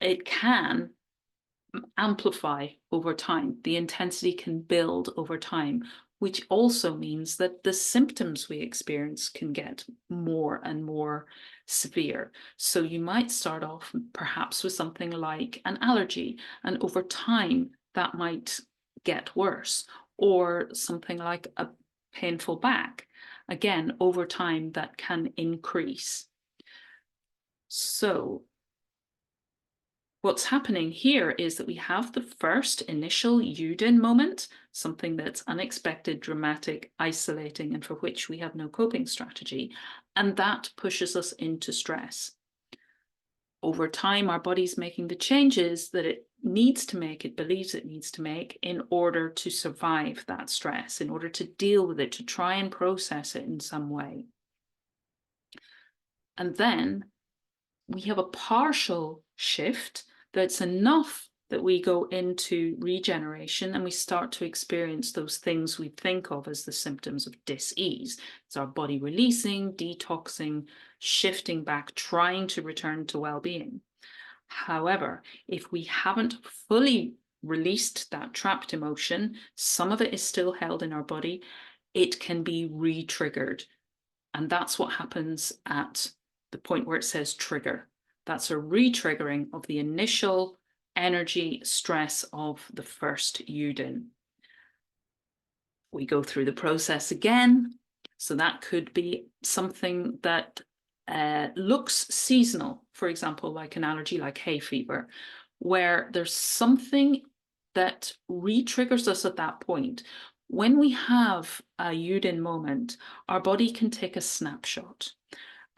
it can amplify over time. The intensity can build over time, which also means that the symptoms we experience can get more and more severe. So you might start off perhaps with something like an allergy, and over time that might get worse, or something like a painful back. Again, over time that can increase. So what's happening here is that we have the first initial Yudin moment, something that's unexpected, dramatic, isolating, and for which we have no coping strategy, and that pushes us into stress. Over time, our body's making the changes that it needs to make, it believes it needs to make, in order to survive that stress, in order to deal with it, to try and process it in some way. And then we have a partial shift that's enough that we go into regeneration and we start to experience those things we think of as the symptoms of dis-ease. It's our body releasing, detoxing, shifting back, trying to return to well-being. However, if we haven't fully released that trapped emotion, some of it is still held in our body, it can be re-triggered. And that's what happens at the point where it says trigger. That's a re-triggering of the initial energy stress of the first Yudin. We go through the process again. So that could be something that looks seasonal, for example, like an allergy, like hay fever, where there's something that re-triggers us at that point. When we have a Yudin moment, our body can take a snapshot.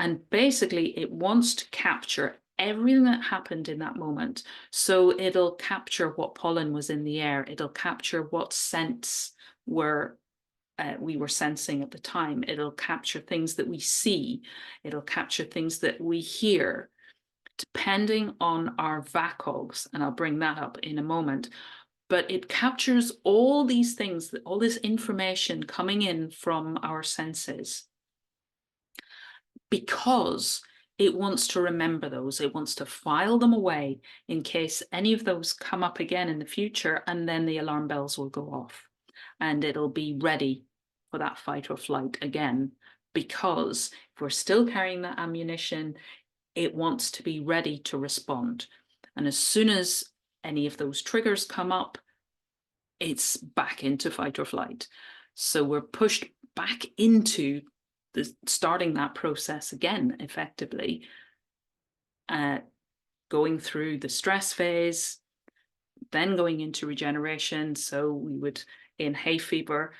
And basically, it wants to capture everything that happened in that moment. So it'll capture what pollen was in the air. It'll capture what scents we were sensing at the time. It'll capture things that we see. It'll capture things that we hear, depending on our VACOGs. And I'll bring that up in a moment. But it captures all these things, all this information coming in from our senses, because it wants to remember those. It wants to file them away in case any of those come up again in the future, and then the alarm bells will go off and it'll be ready for that fight or flight again. Because if we're still carrying that ammunition, it wants to be ready to respond. And as soon as any of those triggers come up, it's back into fight or flight. So we're pushed back into starting that process again, effectively, going through the stress phase, then going into regeneration. So we would, in hay fever,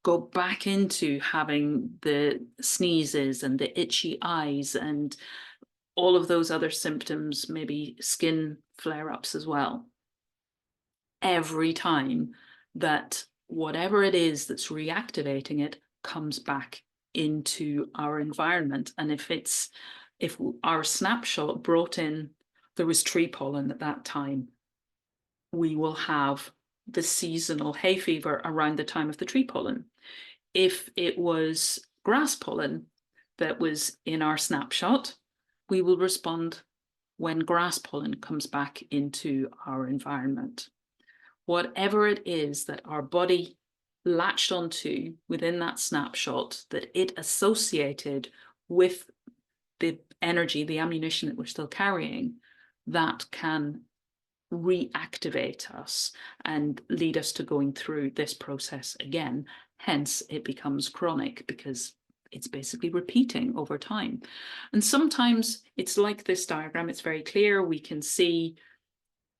go back into having the sneezes and the itchy eyes and all of those other symptoms, maybe skin flare-ups as well. Every time that whatever it is that's reactivating it comes back into our environment. And if our snapshot brought in, there was tree pollen at that time, we will have the seasonal hay fever around the time of the tree pollen. If it was grass pollen that was in our snapshot, we will respond when grass pollen comes back into our environment. Whatever it is that our body latched onto within that snapshot, that it associated with the energy, the ammunition that we're still carrying, that can reactivate us and lead us to going through this process again. Hence, it becomes chronic because it's basically repeating over time. And sometimes it's like this diagram, it's very clear. We can see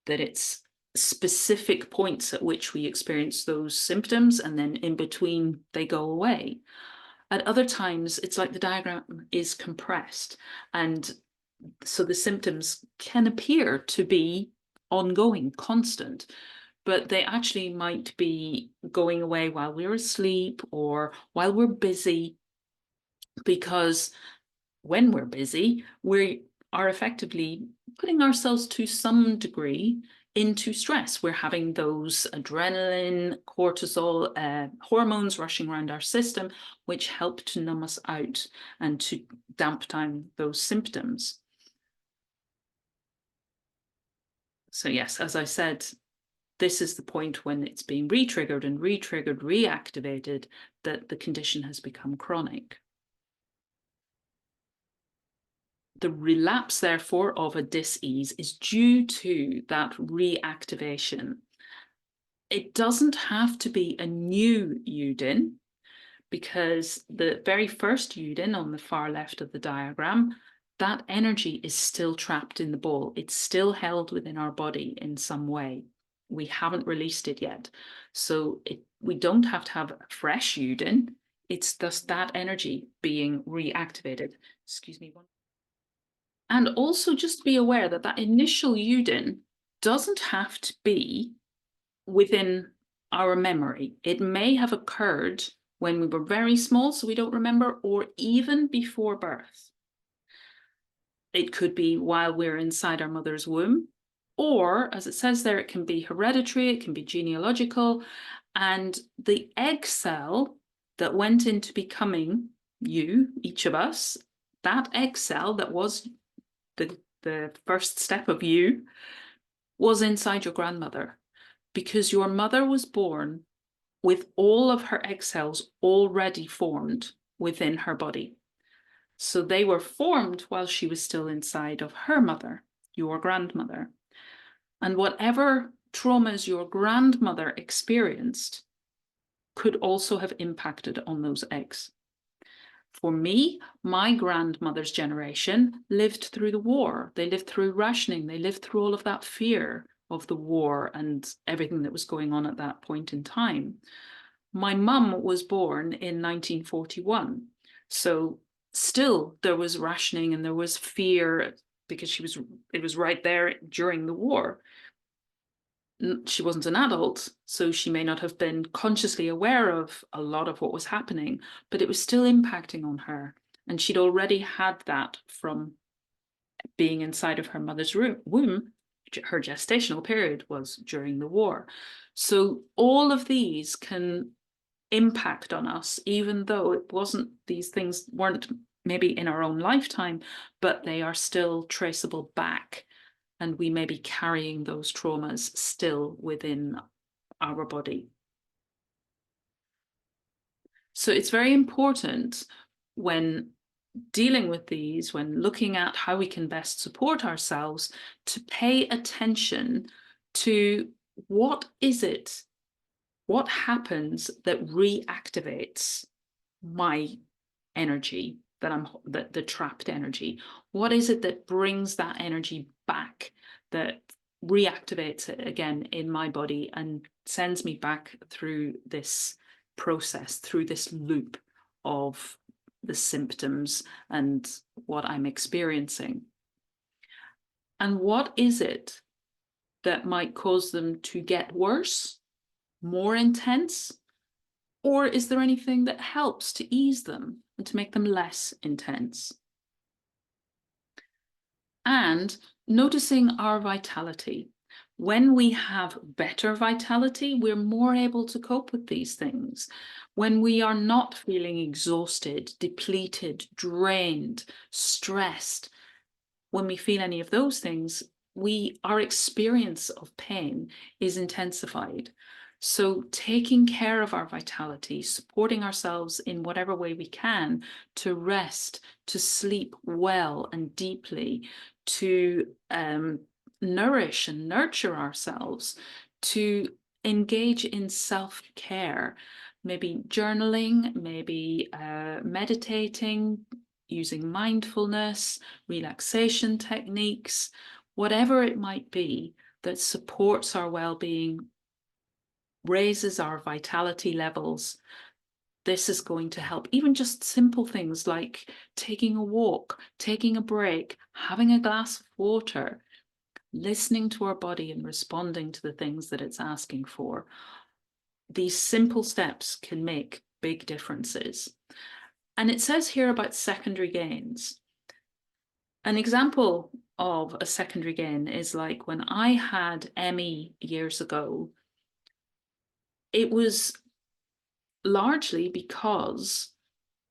that it's specific points at which we experience those symptoms, and then in between they go away. At other times, it's like the diagram is compressed, and so the symptoms can appear to be ongoing, constant, but they actually might be going away while we're asleep or while we're busy, because when we're busy, we are effectively putting ourselves to some degree into stress. We're having those adrenaline, cortisol, hormones rushing around our system, which help to numb us out and to damp down those symptoms. So yes, as I said, this is the point when it's being re-triggered and re-triggered, reactivated, that the condition has become chronic. The relapse, therefore, of a dis-ease is due to that reactivation. It doesn't have to be a new Udin, because the very first Udin on the far left of the diagram, that energy is still trapped in the ball. It's still held within our body in some way. We haven't released it yet. So we don't have to have a fresh Udin. It's just that energy being reactivated. Excuse me. And also just be aware that that initial Udin doesn't have to be within our memory. It may have occurred when we were very small, so we don't remember, or even before birth. It could be while we're inside our mother's womb, or as it says there, it can be hereditary, it can be genealogical, and the egg cell that went into becoming you, each of us, that egg cell that was the first step of you, was inside your grandmother, because your mother was born with all of her egg cells already formed within her body. So they were formed while she was still inside of her mother, your grandmother. And whatever traumas your grandmother experienced could also have impacted on those eggs. For me, my grandmother's generation lived through the war. They lived through rationing. They lived through all of that fear of the war and everything that was going on at that point in time. My mum was born in 1941. So still there was rationing and there was fear because it was right there during the war. She wasn't an adult, so she may not have been consciously aware of a lot of what was happening, but it was still impacting on her. And she'd already had that from being inside of her mother's womb. Her gestational period was during the war. So all of these can impact on us, even though these things weren't maybe in our own lifetime, but they are still traceable back. And we may be carrying those traumas still within our body. So it's very important when dealing with these, when looking at how we can best support ourselves, to pay attention to what happens that reactivates my energy, the trapped energy. What is it that brings that energy back, that reactivates it again in my body and sends me back through this process, through this loop of the symptoms and what I'm experiencing? And what is it that might cause them to get worse, more intense? Or is there anything that helps to ease them and to make them less intense? And noticing our vitality. When we have better vitality, we're more able to cope with these things. When we are not feeling exhausted, depleted, drained, stressed, when we feel any of those things, our experience of pain is intensified. So taking care of our vitality, supporting ourselves in whatever way we can to rest, to sleep well and deeply, to nourish and nurture ourselves, to engage in self-care, maybe journaling, maybe meditating, using mindfulness, relaxation techniques, whatever it might be that supports our well-being, raises our vitality levels. This is going to help. Even just simple things like taking a walk, taking a break, having a glass of water, listening to our body and responding to the things that it's asking for. These simple steps can make big differences. And it says here about secondary gains. An example of a secondary gain is like when I had ME years ago, it was largely because,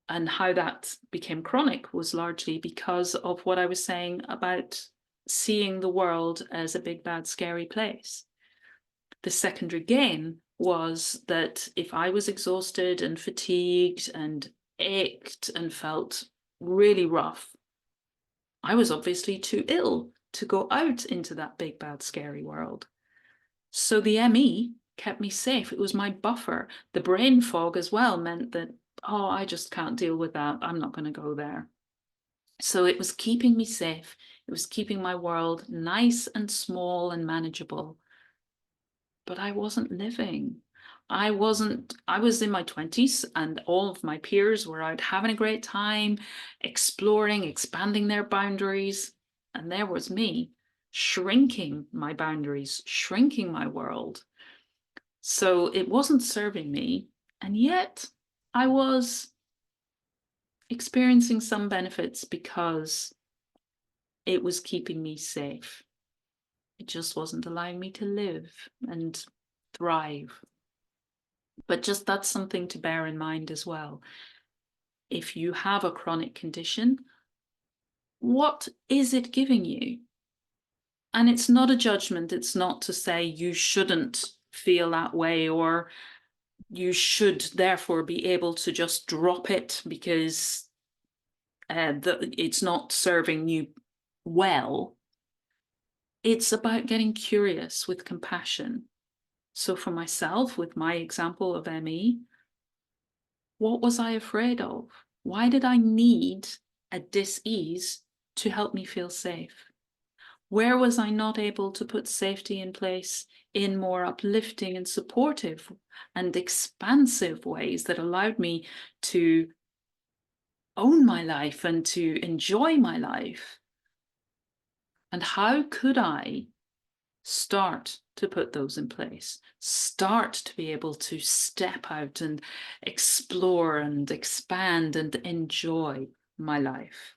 and how that became chronic was largely because of what I was saying about seeing the world as a big, bad, scary place. The secondary gain was that if I was exhausted and fatigued and ached and felt really rough, I was obviously too ill to go out into that big, bad, scary world. So the ME kept me safe. It was my buffer. The brain fog as well meant that, oh, I just can't deal with that. I'm not going to go there. So it was keeping me safe. It was keeping my world nice and small and manageable. But I wasn't living. I was in my 20s and all of my peers were out having a great time, exploring, expanding their boundaries. And there was me shrinking my boundaries, shrinking my world. So it wasn't serving me. And yet I was experiencing some benefits because it was keeping me safe. It just wasn't allowing me to live and thrive. But just that's something to bear in mind as well. If you have a chronic condition, what is it giving you? And it's not a judgment. It's not to say you shouldn't feel that way or you should therefore be able to just drop it because it's not serving you well. It's about getting curious with compassion. So for myself, with my example of ME, what was I afraid of? Why did I need a dis-ease to help me feel safe? Where was I not able to put safety in place in more uplifting and supportive and expansive ways that allowed me to own my life and to enjoy my life? And how could I start to put those in place, start to be able to step out and explore and expand and enjoy my life?